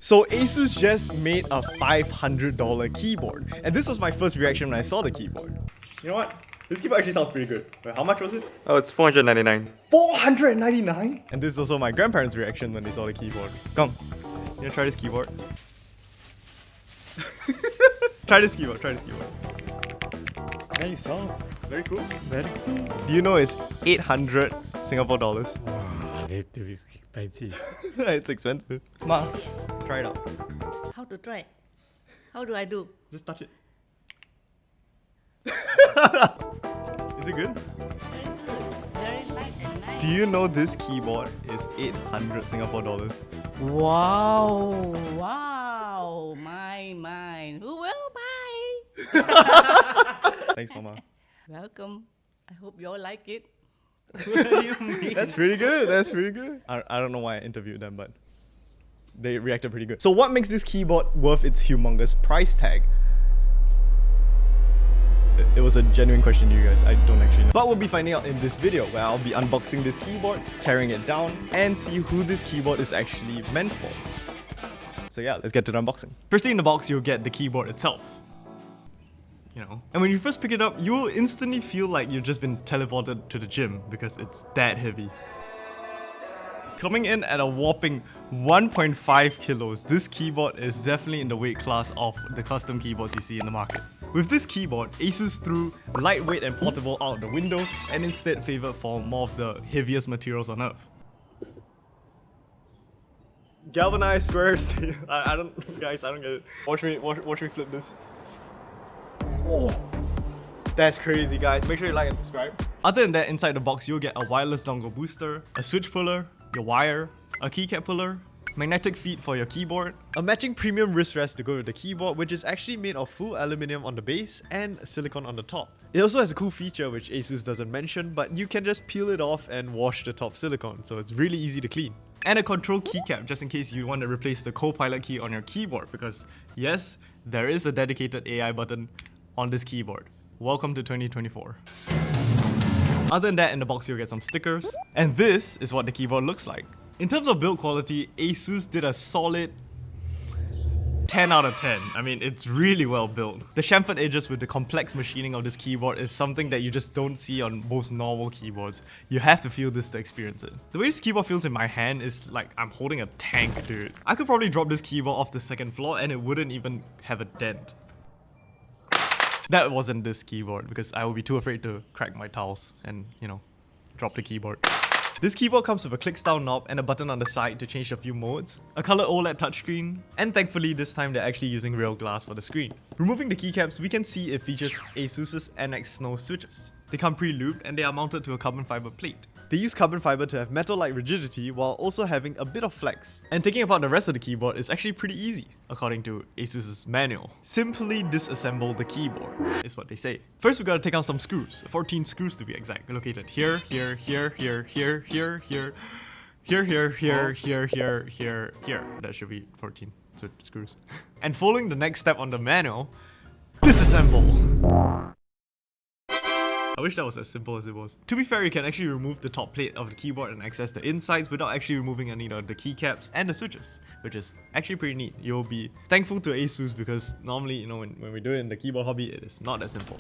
So Asus just made a $500 keyboard, and this was my first reaction when I saw the keyboard. You know what? This keyboard actually sounds pretty good. Wait, how much was it? Oh, it's 499. 499? And this is also my grandparents' reaction when they saw the keyboard. Come, you wanna try this keyboard? Try this keyboard, try this keyboard. Very soft. Very cool. Very cool. Do you know it's 800 Singapore dollars? Wow, little bit expensive. It's expensive. Ma, try it out. How to try? How do I do? Just touch it. Is it good? Very good. Very light and nice. Do you know this keyboard is 800 Singapore dollars? Wow! Wow! Mine. Who will buy? Thanks, Mama. Welcome. I hope you all like it. What do you mean? That's pretty good. That's pretty good. I don't know why I interviewed them, but they reacted pretty good. So what makes this keyboard worth its humongous price tag? It was a genuine question to you guys, I don't actually know. But we'll be finding out in this video where I'll be unboxing this keyboard, tearing it down, and see who this keyboard is actually meant for. So yeah, let's get to the unboxing. Firstly in the box, you'll get the keyboard itself. You know, and when you first pick it up, you will instantly feel like you've just been teleported to the gym because it's that heavy. Coming in at a whopping 1.5 kilos, this keyboard is definitely in the weight class of the custom keyboards you see in the market. With this keyboard, Asus threw lightweight and portable out the window and instead favored for more of the heaviest materials on earth. Galvanized square steel. I don't, guys, I don't get it. Watch me flip this. Oh, that's crazy, guys. Make sure you like and subscribe. Other than that, inside the box, you'll get a wireless dongle booster, a switch puller, your wire, a keycap puller, magnetic feet for your keyboard, a matching premium wrist rest to go with the keyboard, which is actually made of full aluminium on the base and silicone on the top. It also has a cool feature which Asus doesn't mention, but you can just peel it off and wash the top silicone, so it's really easy to clean. And a control keycap just in case you want to replace the co-pilot key on your keyboard, because yes, there is a dedicated AI button on this keyboard. Welcome to 2024. Other than that, in the box you'll get some stickers, and this is what the keyboard looks like. In terms of build quality, Asus did a solid 10 out of 10. I mean, it's really well built. The chamfered edges with the complex machining of this keyboard is something that you just don't see on most normal keyboards. You have to feel this to experience it. The way this keyboard feels in my hand is like I'm holding a tank, dude. I could probably drop this keyboard off the second floor and it wouldn't even have a dent. That wasn't this keyboard because I would be too afraid to crack my tiles and, you know, drop the keyboard. This keyboard comes with a click-style knob and a button on the side to change a few modes, a color OLED touchscreen, and thankfully this time they're actually using real glass for the screen. Removing the keycaps, we can see it features Asus's NX Snow switches. They come pre-lubed and they are mounted to a carbon fiber plate. They use carbon fiber to have metal-like rigidity while also having a bit of flex. And taking apart the rest of the keyboard is actually pretty easy, according to Asus's manual. Simply disassemble the keyboard, is what they say. First we gotta take out some screws, 14 screws to be exact, located here, here, here, here, here, here, here, here, here, here, here, here, here. That should be 14 screws. And following the next step on the manual, disassemble. I wish that was as simple as it was. To be fair, you can actually remove the top plate of the keyboard and access the insides without actually removing any of the keycaps and the switches, which is actually pretty neat. You'll be thankful to Asus because normally, you know, when we do it in the keyboard hobby, it is not that simple.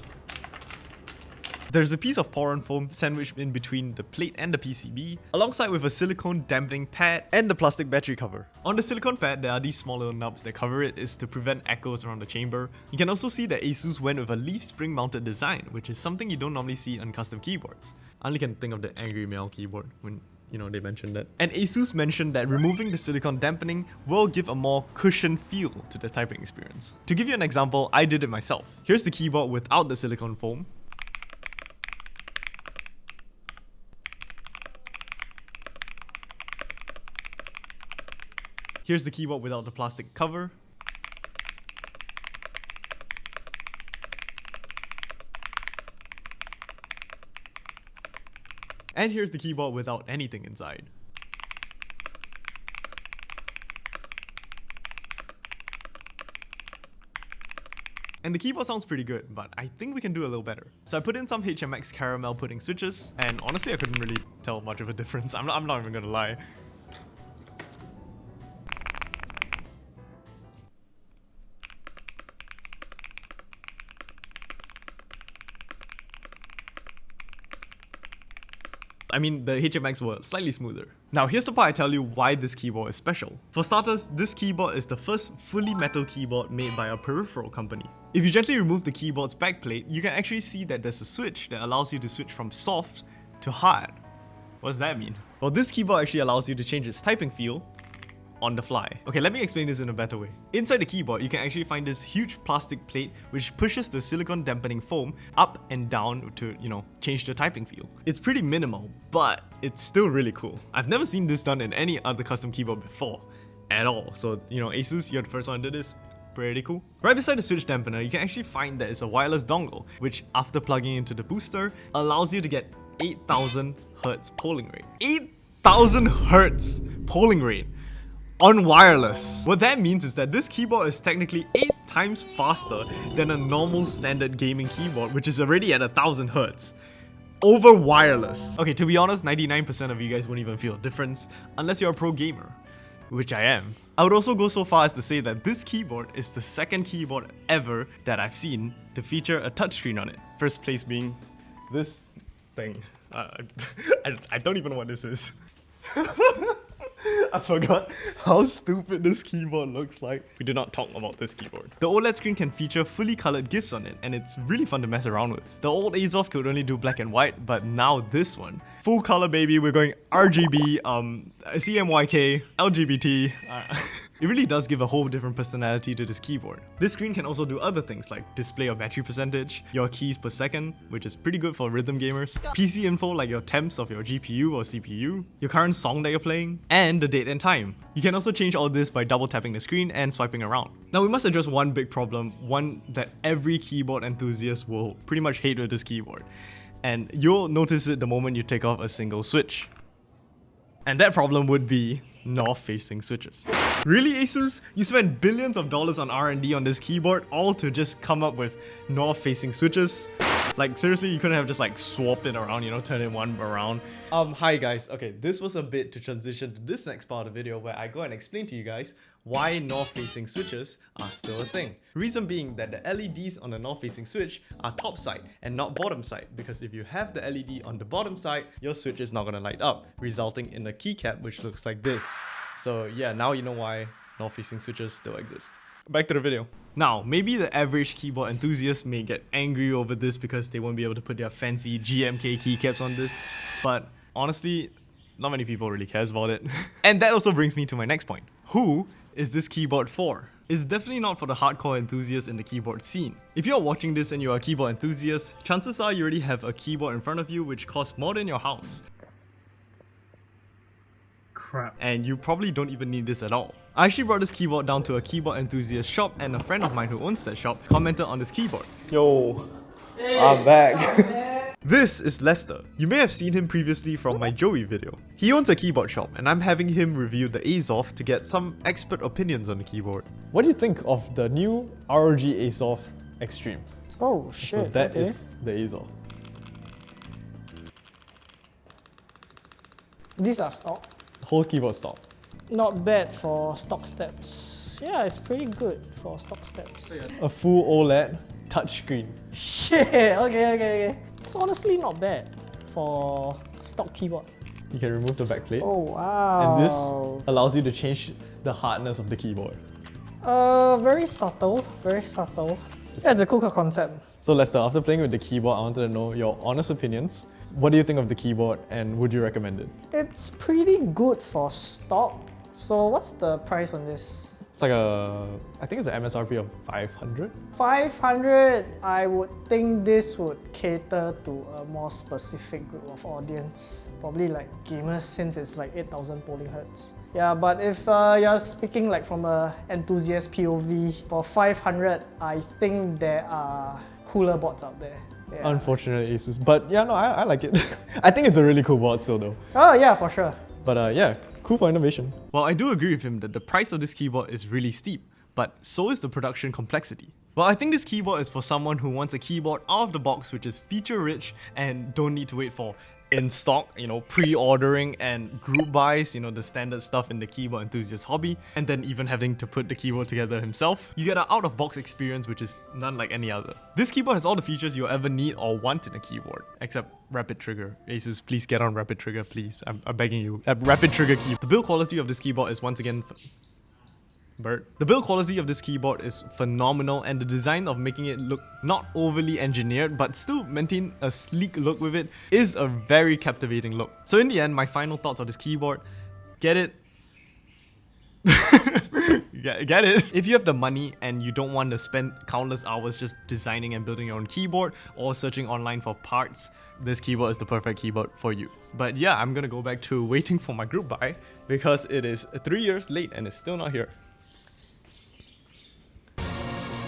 There's a piece of Poron foam sandwiched in between the plate and the PCB, alongside with a silicone dampening pad and the plastic battery cover. On the silicone pad, there are these small little nubs that cover it is to prevent echoes around the chamber. You can also see that Asus went with a leaf spring mounted design, which is something you don't normally see on custom keyboards. I only can think of the Angry Mail keyboard when, you know, they mentioned that. And Asus mentioned that removing the silicone dampening will give a more cushioned feel to the typing experience. To give you an example, I did it myself. Here's the keyboard without the silicone foam. Here's the keyboard without the plastic cover. And here's the keyboard without anything inside. And the keyboard sounds pretty good, but I think we can do a little better. So I put in some HMX caramel pudding switches, and honestly I couldn't really tell much of a difference. I'm not even gonna lie. I mean, the HMX were slightly smoother. Now here's the part I tell you why this keyboard is special. For starters, this keyboard is the first fully metal keyboard made by a peripheral company. If you gently remove the keyboard's backplate, you can actually see that there's a switch that allows you to switch from soft to hard. What does that mean? Well, this keyboard actually allows you to change its typing feel on the fly. Okay, let me explain this in a better way. Inside the keyboard, you can actually find this huge plastic plate which pushes the silicone dampening foam up and down to, change the typing feel. It's pretty minimal, but it's still really cool. I've never seen this done in any other custom keyboard before, at all. So, Asus, you're the first one to do this. Pretty cool. Right beside the switch dampener, you can actually find that it's a wireless dongle, which after plugging into the booster, allows you to get 8000 Hz polling rate. 8000 Hz polling rate on wireless. What that means is that this keyboard is technically 8 times faster than a normal standard gaming keyboard, which is already at 1000 Hz. Over wireless. Okay, to be honest, 99% of you guys won't even feel a difference unless you're a pro gamer, which I am. I would also go so far as to say that this keyboard is the second keyboard ever that I've seen to feature a touchscreen on it. First place being this thing. I don't even know what this is. I forgot how stupid this keyboard looks like. We did not talk about this keyboard. The OLED screen can feature fully colored GIFs on it, and it's really fun to mess around with. The old Azoth could only do black and white, but now this one, full color baby, we're going RGB, CMYK, LGBT. It really does give a whole different personality to this keyboard. This screen can also do other things like display your battery percentage, your keys per second, which is pretty good for rhythm gamers, PC info like your temps of your GPU or CPU, your current song that you're playing, and the date and time. You can also change all this by double tapping the screen and swiping around. Now we must address one big problem, one that every keyboard enthusiast will pretty much hate with this keyboard. And you'll notice it the moment you take off a single switch. And that problem would be north-facing switches. Really, Asus? You spent billions of dollars on R&D on this keyboard, all to just come up with north-facing switches? Like, seriously, you couldn't have just like swapped it around, turn it one around. Hi guys. Okay, this was a bit to transition to this next part of the video where I go and explain to you guys why north-facing switches are still a thing. Reason being that the LEDs on the north-facing switch are top side and not bottom side, because if you have the LED on the bottom side, your switch is not gonna light up, resulting in a keycap which looks like this. So yeah, now you know why north-facing switches still exist. Back to the video. Now, maybe the average keyboard enthusiast may get angry over this because they won't be able to put their fancy GMK keycaps on this, but honestly, not many people really cares about it. And that also brings me to my next point. Who is this keyboard for? It's definitely not for the hardcore enthusiasts in the keyboard scene. If you're watching this and you're a keyboard enthusiast, chances are you already have a keyboard in front of you which costs more than your house. Crap. And you probably don't even need this at all. I actually brought this keyboard down to a keyboard enthusiast shop, and a friend of mine who owns that shop commented on this keyboard. Yo, I'm back. This is Lester. You may have seen him previously from my Joey video. He owns a keyboard shop, and I'm having him review the Azoth to get some expert opinions on the keyboard. What do you think of the new ROG Azoth Extreme? Oh shit, So that okay. is the Azoth. These are stock. Whole keyboard stock. Not bad for stock steps. Yeah, it's pretty good for stock steps. A full OLED touchscreen. Shit, okay. It's honestly not bad for stock keyboard. You can remove the backplate. Oh wow. And this allows you to change the hardness of the keyboard. Very subtle, very subtle. Yeah, it's a cool concept. So Lester, after playing with the keyboard, I wanted to know your honest opinions. What do you think of the keyboard and would you recommend it? It's pretty good for stock. So what's the price on this? It's like I think it's an MSRP of 500. 500, I would think this would cater to a more specific group of audience. Probably like gamers, since it's like 8000 polling hertz. Yeah, but if you're speaking like from a enthusiast POV, for 500, I think there are cooler boards out there. Yeah. Unfortunately, Asus. But yeah, no, I like it. I think it's a really cool board still though. Oh yeah, for sure. But yeah, cool for innovation. Well, I do agree with him that the price of this keyboard is really steep, but so is the production complexity. Well, I think this keyboard is for someone who wants a keyboard out of the box which is feature rich and don't need to wait for in stock, you know, pre-ordering and group buys, you know, the standard stuff in the keyboard enthusiast hobby, and then even having to put the keyboard together himself. You get an out-of-box experience which is none like any other. This keyboard has all the features you'll ever need or want in a keyboard, except rapid trigger. Asus, please get on rapid trigger, please. I'm begging you. Rapid trigger key. The build quality of this keyboard is once again The build quality of this keyboard is phenomenal, and the design of making it look not overly engineered but still maintain a sleek look with it is a very captivating look. So in the end, my final thoughts on this keyboard: get it. Get it? If you have the money and you don't want to spend countless hours just designing and building your own keyboard or searching online for parts, this keyboard is the perfect keyboard for you. But yeah, I'm gonna go back to waiting for my group buy because it is 3 years late and it's still not here.